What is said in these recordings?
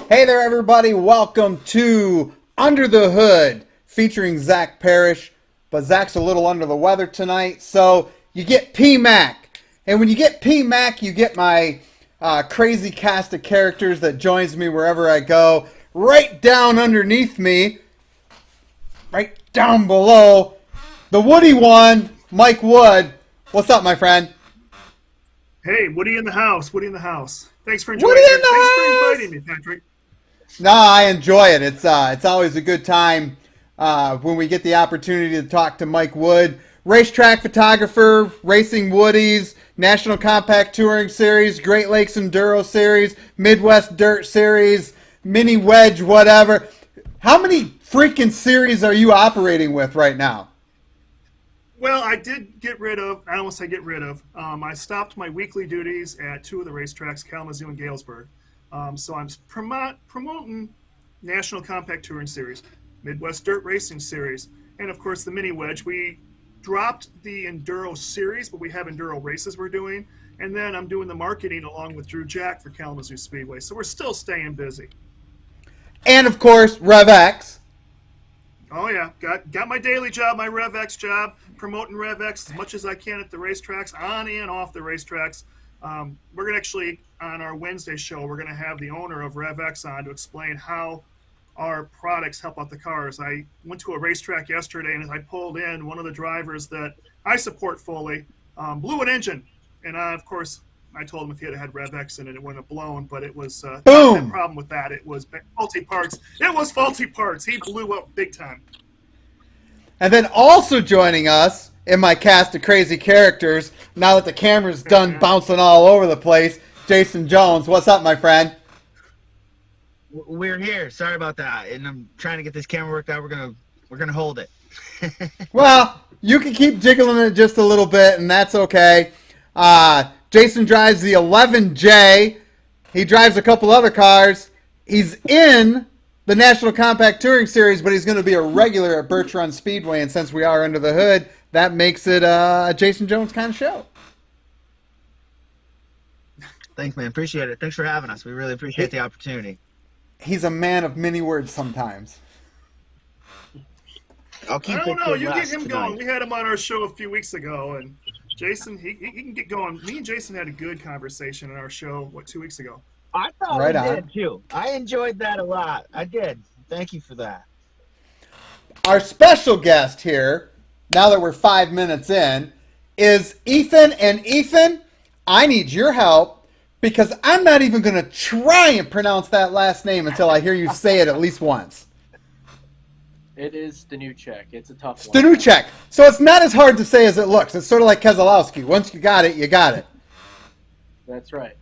Hey there, everybody. Welcome to Under the Hood, featuring Zach Parish. But Zach's a little under the weather tonight, so you get P-Mac. And when you get P-Mac, you get my crazy cast of characters that joins me wherever I go. Right down underneath me, right down below, the Woody one, Mike Wood. What's up, my friend? Hey, Woody in the house. Woody in the house. Thanks for enjoying Woody in it. the Thanks house! for inviting me, Patrick. No, I enjoy it. It's always a good time when we get the opportunity to talk to Mike Wood, racetrack photographer, racing Woodies, National Compact Touring Series, Great Lakes Enduro Series, Midwest Dirt Series, Mini Wedge, whatever. How many freaking series are you operating with right now? Well, I did get rid of, I almost say get rid of, I stopped my weekly duties at two of the racetracks, Kalamazoo and Galesburg. So I'm promoting National Compact Touring Series, Midwest Dirt Racing Series, and of course the Mini Wedge. We dropped the Enduro Series, but we have Enduro races we're doing. And then I'm doing the marketing along with Drew Jack for Kalamazoo Speedway. So we're still staying busy. And of course, RevX. Oh yeah, got my daily job, my RevX job, promoting RevX as much as I can at the racetracks, on and off the racetracks. We're gonna actually, on our Wednesday show, we're gonna have the owner of RevX on to explain how our products help out the cars. I went to a racetrack yesterday, and as I pulled in, one of the drivers that I support fully blew an engine, and of course I told him if he had RevX in it, it wouldn't have blown, but it was Boom. not the problem with that. It was faulty parts. It was faulty parts. He blew up big time. And then also joining us in my cast of crazy characters, now that the camera's done bouncing all over the place, Jason Jones. What's up, my friend? We're here. Sorry about that. And I'm trying to get this camera worked out. We're gonna hold it. Well, you can keep jiggling it just a little bit, and that's okay. Jason drives the 11J. He drives a couple other cars. He's in the National Compact Touring Series, but he's going to be a regular at Birch Speedway. And since we are under the hood, that makes it a Jason Jones kind of show. Thanks, man. Appreciate it. Thanks for having us. We really appreciate the opportunity. He's a man of many words sometimes. I'll keep I don't it know. to You get last him tonight. going. We had him on our show a few weeks ago, and Jason, he can get going. Me and Jason had a good conversation on our show, 2 weeks ago? I thought Right we on. did too. I enjoyed that a lot. I did. Thank you for that. Our special guest here, now that we're 5 minutes in, is Ethan. And Ethan, I need your help because I'm not even going to try and pronounce that last name until I hear you say it at least once. It is Stadniczuk. It's a tough one. Stadniczuk. So it's not as hard to say as it looks. It's sort of like Keselowski. Once you got it, you got it. That's right.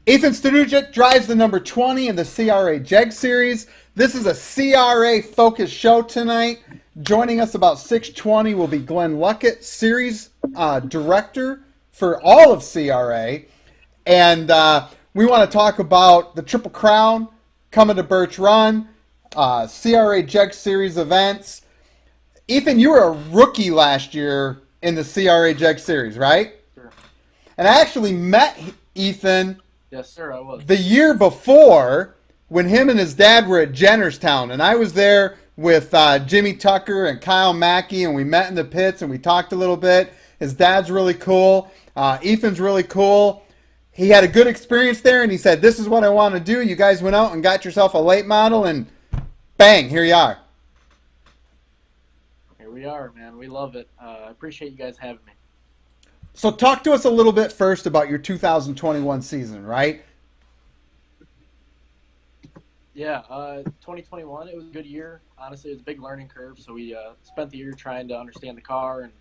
Ethan Stadniczuk drives the number 20 in the CRA JEGS series. This is a CRA-focused show tonight. Joining us about 6:20 will be Glenn Luckett, series director for all of CRA. And we want to talk about the Triple Crown coming to Birch Run, CRA JEGS series events. Ethan, you were a rookie last year in the CRA JEGS series, right? Sure. And I actually met Ethan Yes, sir, I was. the year before when him and his dad were at Jennerstown, and I was there with Jimmy Tucker and Kyle Mackey, and we met in the pits and we talked a little bit. His dad's really cool. Ethan's really cool. He had a good experience there, and he said, "This is what I want to do." You guys went out and got yourself a late model, and bang, here you are. Here we are, man. We love it. I appreciate you guys having me. So talk to us a little bit first about your 2021 season, right? Yeah, 2021, it was a good year. Honestly, it was a big learning curve, so we spent the year trying to understand the car and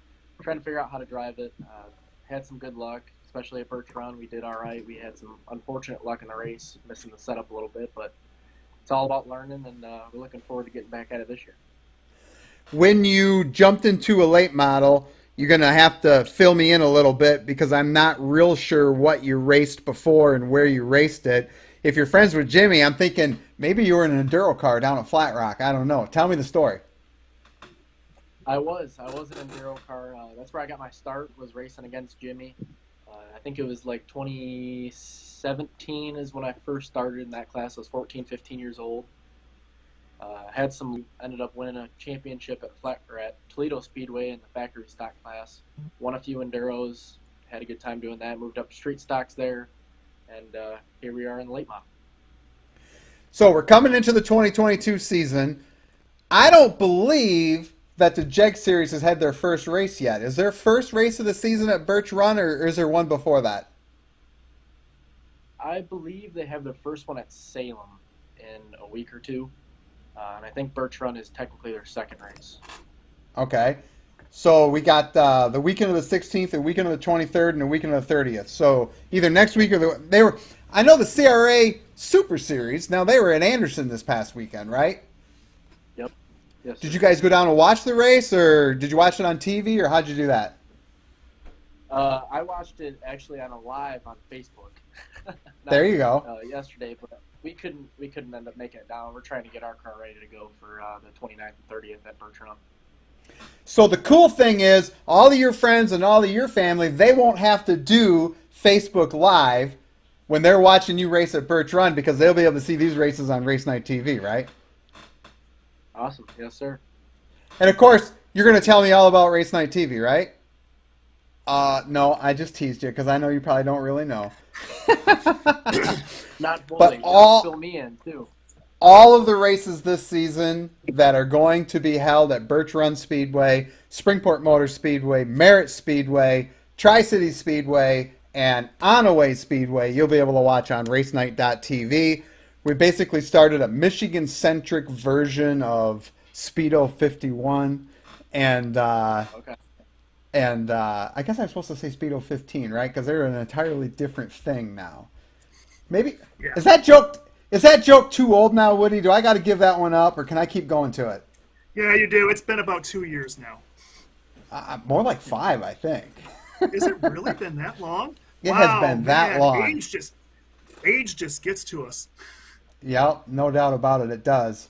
trying to figure out how to drive it. Had some good luck, especially at Birch Run. We did all right. We had some unfortunate luck in the race, missing the setup a little bit, but it's all about learning, and we're looking forward to getting back at it this year. When you jumped into a late model, you're going to have to fill me in a little bit because I'm not real sure what you raced before and where you raced it. If you're friends with Jimmy, I'm thinking maybe you were in an enduro car down at Flat Rock. I don't know. Tell me the story. I was an enduro car. That's where I got my start, was racing against Jimmy. I think it was like 2017 is when I first started in that class. I was 14, 15 years old. Ended up winning a championship at Toledo Speedway in the factory stock class. Won a few enduros, had a good time doing that. Moved up to street stocks there, and here we are in the late model. So we're coming into the 2022 season. I don't believe that the JEG Series has had their first race yet. Is their first race of the season at Birch Run, or is there one before that? I believe they have their first one at Salem in a week or two. And I think Birch Run is technically their second race. Okay. So we got the weekend of the 16th, the weekend of the 23rd, and the weekend of the 30th. So either next week or I know the CRA Super Series. Now they were at Anderson this past weekend, right? Yep. Yes. Did you guys go down and watch the race, or did you watch it on TV, or how'd you do that? I watched it actually on a live on Facebook. There you go. Yesterday, but we couldn't end up making it down. We're trying to get our car ready to go for the 29th and 30th at Birch Run. So the cool thing is, all of your friends and all of your family, they won't have to do Facebook Live when they're watching you race at Birch Run because they'll be able to see these races on Race Night TV, right? Awesome. Yes, sir. And of course, you're going to tell me all about Race Night TV, right? No, I just teased you because I know you probably don't really know. Not fully. But Fill me in, too. All of the races this season that are going to be held at Birch Run Speedway, Springport Motor Speedway, Merritt Speedway, Tri-City Speedway, and Onaway Speedway, you'll be able to watch on racenight.tv. We basically started a Michigan-centric version of Speedo 51, and Okay. I guess I'm supposed to say Speedo 15, right? Because they're an entirely different thing now. Maybe Yeah. Is that joke too old now, Woody? Do I got to give that one up, or can I keep going to it? Yeah, you do. It's been about 2 years now. More like 5, I think. Has it really been that long? It has been that long. Age just gets to us. Yep, no doubt about it. It does.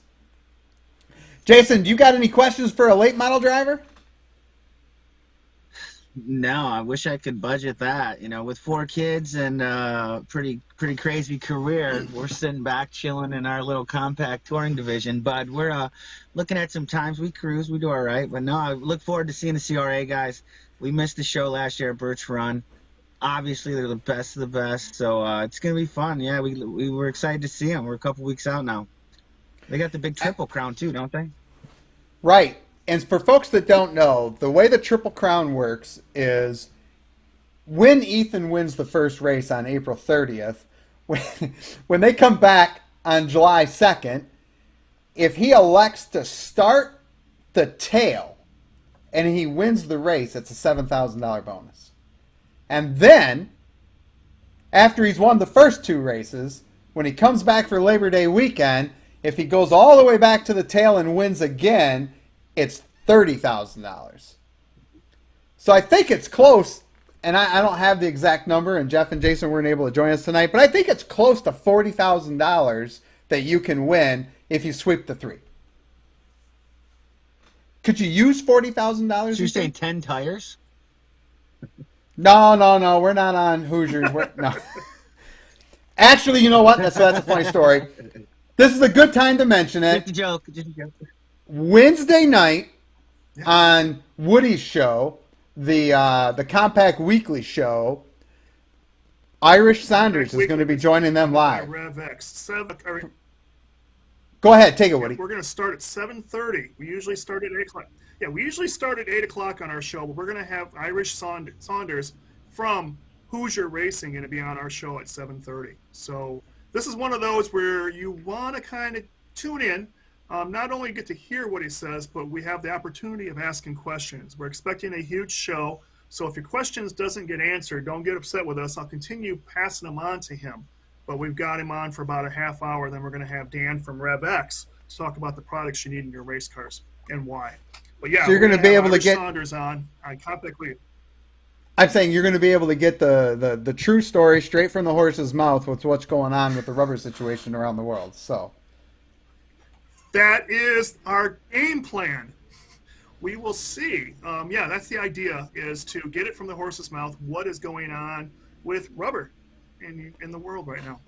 Jason, do you got any questions for a late model driver? No, I wish I could budget that. With 4 kids and pretty crazy career, we're sitting back chilling in our little compact touring division. But we're looking at some times. We cruise, we do all right. But no, I look forward to seeing the CRA guys. We missed the show last year at Birch Run. Obviously, they're the best of the best, so it's gonna be fun. Yeah, we were excited to see them. We're a couple weeks out now. They got the big Triple Crown too, don't they? Right. And for folks that don't know, the way the Triple Crown works is when Ethan wins the first race on April 30th, when they come back on July 2nd, if he elects to start the tail and he wins the race, it's a $7,000 bonus. And then, after he's won the first 2 races, when he comes back for Labor Day weekend, if he goes all the way back to the tail and wins again, it's $30,000. So I think it's close, and I don't have the exact number, and Jeff and Jason weren't able to join us tonight, but I think it's close to $40,000 that you can win if you sweep the 3. Could you use $40,000? So you're saying 10 tires? No, we're not on Hoosiers. No. Actually, you know what? That's a funny story. This is a good time to mention it. Just a joke. Wednesday night on Woody's show, the Compact Weekly show, Irish Saunders is going to be joining them live. RevX. Go ahead, take it, Woody. We're going to start at 7:30. We usually start at 8 o'clock. Yeah, we usually start at 8 o'clock on our show, but we're going to have Irish Saunders from Hoosier Racing going to be on our show at 7:30. So this is one of those where you want to kind of tune in. Not only get to hear what he says, but we have the opportunity of asking questions. We're expecting a huge show, so if your questions doesn't get answered, don't get upset with us. I'll continue passing them on to him, but we've got him on for about a half hour. Then we're going to have Dan from RevX to talk about the products you need in your race cars and why. But yeah, so you're going to be able to get Saunders on Compact Week. I'm saying you're going to be able to get the true story straight from the horse's mouth with what's going on with the rubber situation around the world. So that is our game plan. We will see. Yeah, that's the idea, is to get it from the horse's mouth. What is going on with rubber in the world right now?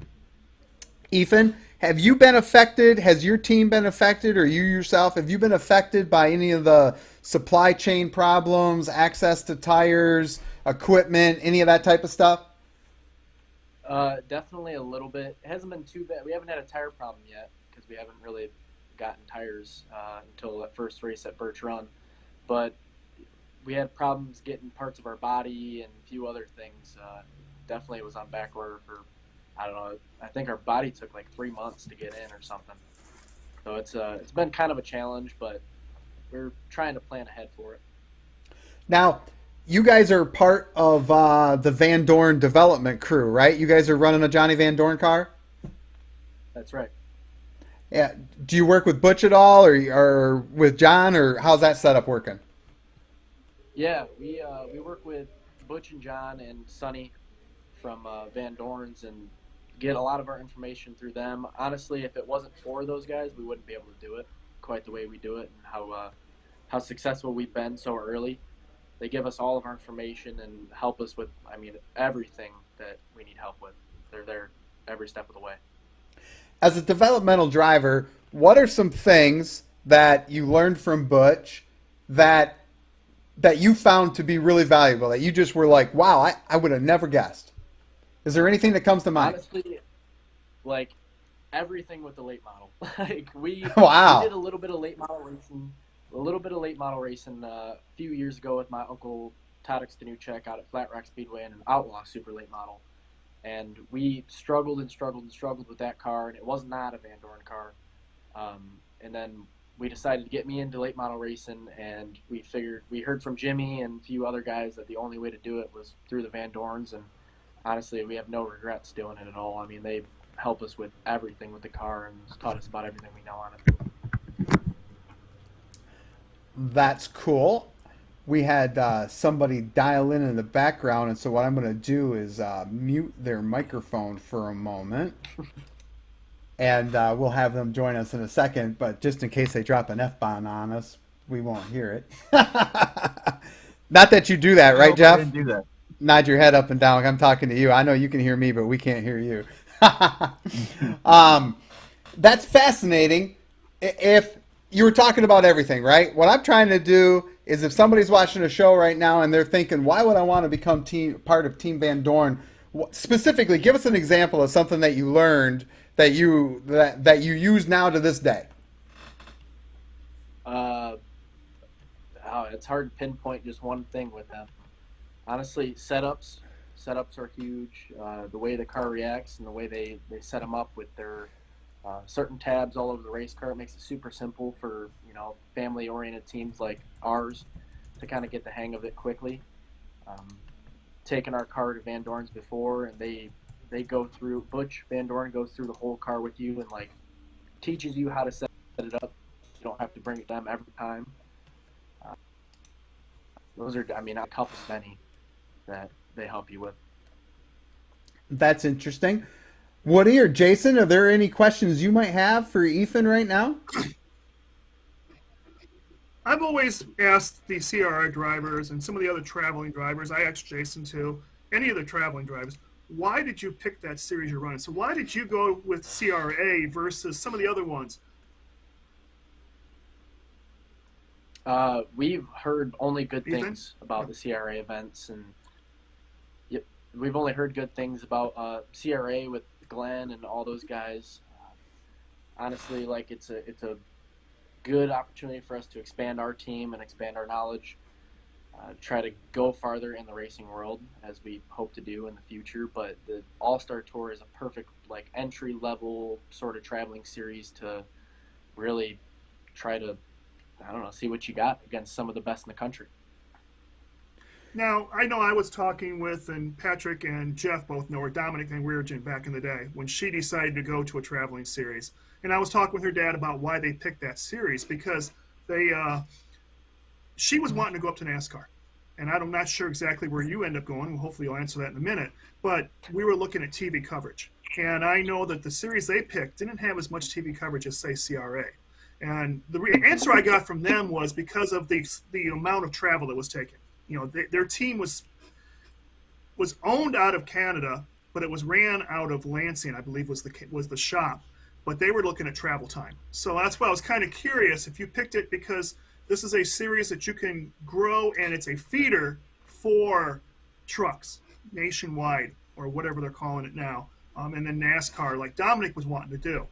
Ethan, have you been affected? Has your team been affected, or you yourself, have you been affected by any of the supply chain problems, access to tires, equipment, any of that type of stuff? Definitely a little bit. It hasn't been too bad. We haven't had a tire problem yet because we haven't really gotten tires until that first race at Birch Run. But we had problems getting parts of our body and a few other things. Definitely was on back order for, I don't know, I think our body took like 3 months to get in or something. So it's been kind of a challenge, but we're trying to plan ahead for it. Now, you guys are part of the Van Dorn development crew, right? You guys are running a Johnny Van Dorn car? That's right. Yeah. Do you work with Butch at all, or with John, or how's that setup working? Yeah, we work with Butch and John and Sonny from Van Dorn's and get a lot of our information through them. Honestly, if it wasn't for those guys, we wouldn't be able to do it quite the way we do it, and how successful we've been so early. They give us all of our information and help us with, everything that we need help with. They're there every step of the way. As a developmental driver, what are some things that you learned from Butch that you found to be really valuable, that you just were like, wow, I would have never guessed? Is there anything that comes to mind? Honestly, like everything with the late model. we did a little bit of late model racing a few years ago with my uncle Stadniczuk out at Flat Rock Speedway in an Outlaw super late model. And we struggled with that car, and it was not a Van Dorn car. And then we decided to get me into late model racing, and we heard from Jimmy and a few other guys that the only way to do it was through the Van Dorns, and honestly, we have no regrets doing it at all. They help us with everything with the car and taught us about everything we know on it. That's cool. We had somebody dial in the background, and so what I'm going to do is mute their microphone for a moment, and we'll have them join us in a second, but just in case they drop an F-bomb on us, we won't hear it. Not that you do that, I right, hope I Jeff? didn't do that. Nod your head up and down like I'm talking to you. I know you can hear me, but we can't hear you. That's fascinating. If you were talking about everything, right? What I'm trying to do is if somebody's watching a show right now and they're thinking, why would I want to become part of Team Van Dorn? Specifically, give us an example of something that you learned that you use now to this day. Uh, it's hard to pinpoint just one thing with them. Honestly, setups are huge. The way the car reacts and the way they set them up with their certain tabs all over the race car, it makes it super simple for family-oriented teams like ours to kind of get the hang of it quickly. Taking our car to Van Dorn's before, and they go through. Butch Van Dorn goes through the whole car with you and like teaches you how to set it up. You don't have to bring it to them every time. Those are, I mean, a couple many that they help you with. That's interesting. Woody or Jason, are there any questions you might have for Ethan right now? I've always asked the CRI drivers and some of the other traveling drivers, I asked Jason too, any of the traveling drivers, why did you pick that series you're running? So why did you go with CRA versus some of the other ones? We've heard only good Ethan? things about the CRA events, and yep, we've only heard good things about CRA with Glenn and all those guys. Honestly, like it's a good opportunity for us to expand our team and expand our knowledge, try to go farther in the racing world as we hope to do in the future. But the All-Star Tour is a perfect like entry level sort of traveling series to really try to, I don't know, see what you got against some of the best in the country. Now, I know I was talking with, and Patrick and Jeff both know, or Dominic and Weirgin back in the day, when she decided to go to a traveling series. And I was talking with her dad about why they picked that series, because she was wanting to go up to NASCAR. And I'm not sure exactly where you end up going. Hopefully you'll answer that in a minute. But we were looking at TV coverage. And I know that the series they picked didn't have as much TV coverage as, say, CRA. And the answer I got from them was because of the amount of travel that was taken. Their team was owned out of Canada, but it was ran out of Lansing, I believe was the shop. But they were looking at travel time. So that's why I was kind of curious if you picked it because this is a series that you can grow and it's a feeder for trucks nationwide or whatever they're calling it now. And then NASCAR, like Dominic was wanting to do.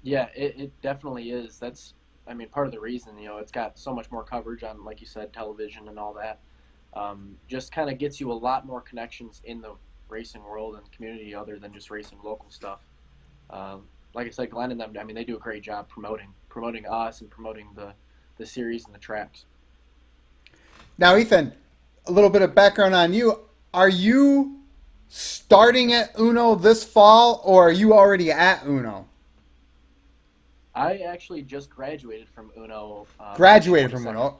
Yeah, it definitely is. That's, I mean, part of the reason, it's got so much more coverage on, like you said, television and all that. Just kind of gets you a lot more connections in the racing world and community other than just racing local stuff. Like I said, Glenn and them, I mean, they do a great job promoting us and promoting the series and the tracks. Now, Ethan, a little bit of background on you. Are you starting at Uno this fall, or are you already at Uno? I actually just graduated from Uno. Graduated from Uno.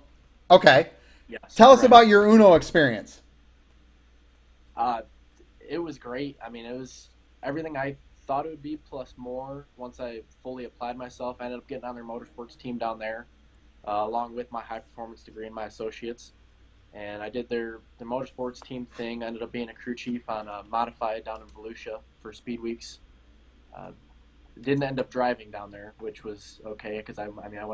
Okay. Yes. Tell us correct. about your Uno experience. It was great. I mean, it was everything I thought it would be plus more. Once I fully applied myself, I ended up getting on their motorsports team down there, along with my high performance degree and my associates. And I did the motorsports team thing. I ended up being a crew chief on a modified down in Volusia for Speed Weeks. Didn't end up driving down there, which was okay because I went